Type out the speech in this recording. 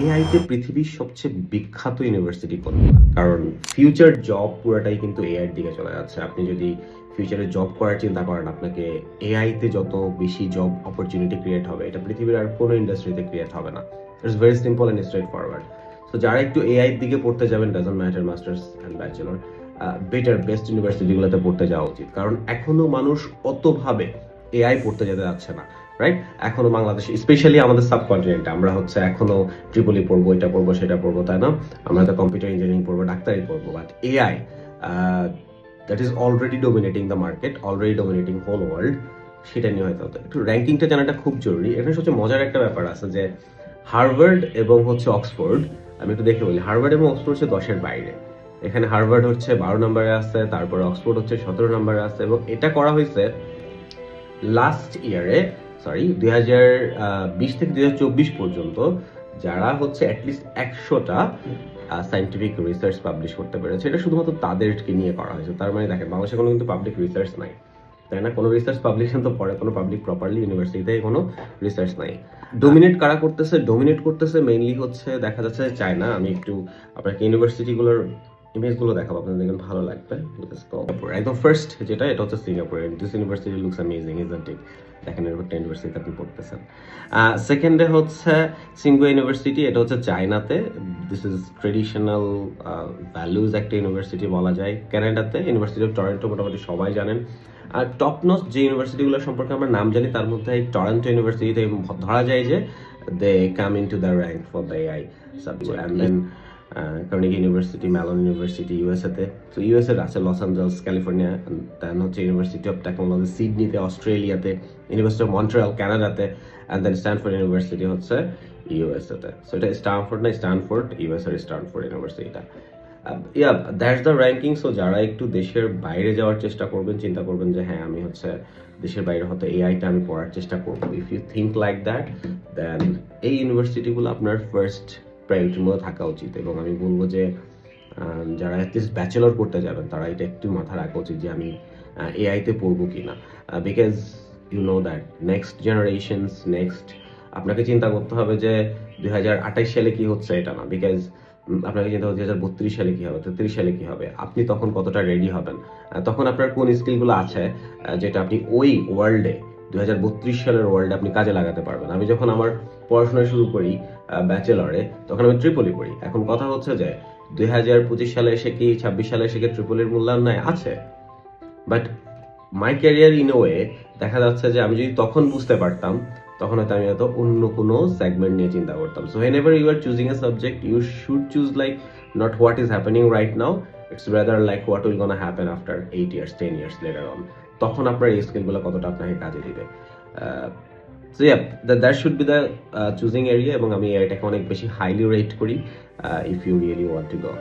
এআইতে পৃথিবীর সবচেয়ে বিখ্যাত ইউনিভার্সিটি কোনগুলো? কারণ ফিউচার জব পুরাটাই কিন্তু এআই এর দিকে চলে যাচ্ছে। আপনি যদি ফিউচারে জব করার চিন্তা করেন, আপনাকে এআইতে যত বেশি জব অপরচুনিটি ক্রিয়েট হবে, এটা পৃথিবীর আর কোনো ইন্ডাস্ট্রিতে ক্রিয়েট হবে না। It's very simple and straightforward. So যারা একটু এআই এর দিকে পড়তে যাবেন, doesn't matter masters and bachelor, best ইউনিভার্সিটিগুলোতে পড়তে যাওয়া উচিত। কারণ এখনো মানুষ অতভাবে এআই পড়তে যেতে যাচ্ছে না, রাইট? এখনো বাংলাদেশে, স্পেশালি আমাদের সাবকন্টিনেন্টে, আমরা হচ্ছে এখনো ট্রিপলি পড়বো, এটা পড়বো, সেটা পড়বো, তাই না? আমরা তো কম্পিউটার ইঞ্জিনিয়ারিং পড়বো, ডাক্তারি পড়বো, but AI that is already dominating the market, already dominating whole world. সেটা নিয়ে হয়তো একটু র্যাঙ্কিংটা জানাটা খুব জরুরি। এখানে সবচেয়ে মজার একটা ব্যাপার আছে যে হার্ভার্ড এবং হচ্ছে অক্সফোর্ড, আমি একটু দেখে বলি, হার্ভার্ড এবং অক্সফোর্ড হচ্ছে 10-এর বাইরে। এখানে হার্ভার্ড হচ্ছে 12 নম্বরে আছে, তারপরে অক্সফোর্ড হচ্ছে 17 নম্বরে আছে, এবং এটা করা হয়েছে লাস্ট ইয়ারে, সরি 2020 থেকে 2024 পর্যন্ত, যারা হচ্ছে অ্যাটলিস্ট 100টা সায়েন্টিফিক রিসার্চ পাবলিশ করতে পেরেছে। এটা শুধুমাত্র তাদেরকে নিয়ে করা হয়েছে। তার মানে দেখেন, বাংলাদেশে কোনো কিন্তু পাবলিক রিসার্চ নাই, তাই না? কোনো রিসার্চ পাবলিকেশন তো পরে, কোনো পাবলিক প্রপারলি ইউনিভার্সিটিতে কোনো রিসার্চ নাই। ডোমিনেট কারা করতেছে? ডোমিনেট করতেছে মেইনলি হচ্ছে দেখা যাচ্ছে চায়না। আমি একটু আপনাকে ইউনিভার্সিটিগুলোর ইমেজগুলো দেখাবো, আপনাদের দেখবেন ভালো লাগবে। একদম ফার্স্ট যেটা, এটা হচ্ছে Singapore. This university looks amazing, isn't it? দেখেন, এরকম একটা ইউনিভার্সিটিতে আপনি পড়তেছেন। সেকেন্ডে হচ্ছে সিংগুয়া ইউনিভার্সিটি, এটা হচ্ছে চায়নাতে। দিস ইজ ট্রেডিশনাল ভ্যালুজ একটা ইউনিভার্সিটি বলা যায়। কানাডাতে ইউনিভার্সিটি অফ টরন্টো মোটামুটি সবাই জানেন। আর টপ নচ যে ইউনিভার্সিটিগুলো সম্পর্কে আমরা নাম জানি, তার মধ্যে এই টরন্টো ইউনিভার্সিটিতে ধরা যায় যে they come into the rank for the AI subject. And then Carnegie university, Mellon university ইউএসএতে। তো ইউএসএ আছে লস অ্যাঞ্জেলস, ক্যালিফোর্নিয়া। দেন হচ্ছে ইউনিভার্সিটি অফ টেকনোলজি সিডনিতে, অস্ট্রেলিয়াতে। ইউনিভার্সিটি অফ মন্ট্রিয়াল, কানাডাতে। অ্যান্ড দেন স্ট্যানফোর্ড ইউনিভার্সিটি হচ্ছে ইউএসএতে। সো এটা স্ট্যানফোর্ড না, স্ট্যানফোর্ড, ইউএসএর স্ট্যানফোর্ড ইউনিভার্সিটিটা। Yeah, that's the ranking. So যারা একটু দেশের বাইরে যাওয়ার চেষ্টা করবেন, চিন্তা করবেন যে হ্যাঁ, আমি হচ্ছে দেশের বাইরে হয়তো এআইটা আমি পড়ার চেষ্টা করবো, if you think like that, then এই ইউনিভার্সিটিগুলো আপনার ফার্স্ট প্রায়োরিটির মধ্যে থাকা উচিত। এবং আমি বলবো যে যারা অ্যাটলিস্ট ব্যাচেলর করতে যাবেন, তারা এটা একটু মাথায় রাখা উচিত যে আমি এআইতে পড়বো কিনা। Because you know that next generations, next, আপনাকে চিন্তা করতে হবে যে 2028 সালে কি হচ্ছে, এটা না। বিকজ আপনাকে চিন্তা করতে 2032 সালে কি হবে, 33 সালে কি হবে, আপনি তখন কতটা রেডি হবেন, তখন আপনার কোন স্কিলগুলো আছে যেটা আপনি ওই ওয়ার্ল্ডে, 2032 সালের ওয়ার্ল্ডে আপনি কাজে লাগাতে পারবেন। আমি যখন আমার পড়াশোনা শুরু করি ব্যাচেলরে, তখন আমি ট্রিপলি পড়ি। এখন কথা হচ্ছে যে 2025 সালে এসে কি, 26 সালে এসে কি ট্রিপলির মূল্যায়ন নাই? আছে। But my career in a way, দেখা যাচ্ছে যে আমি যদি তখন বুঝতে পারতাম, তখন হয়তো আমি হয়তো অন্য কোনো সেগমেন্ট নিয়ে চিন্তা করতাম। So whenever you are choosing a subject, you should choose like not what is happening right now, it's rather like what will gonna happen after 8 years, 10 years later on. তখন আপনার এই স্কিলগুলো কতটা আপনাকে কাজে দিবে। So yeah, that should be the choosing area. এবং আমি এটাকে অনেক বেশি হাইলি রেট করি if you really want to go.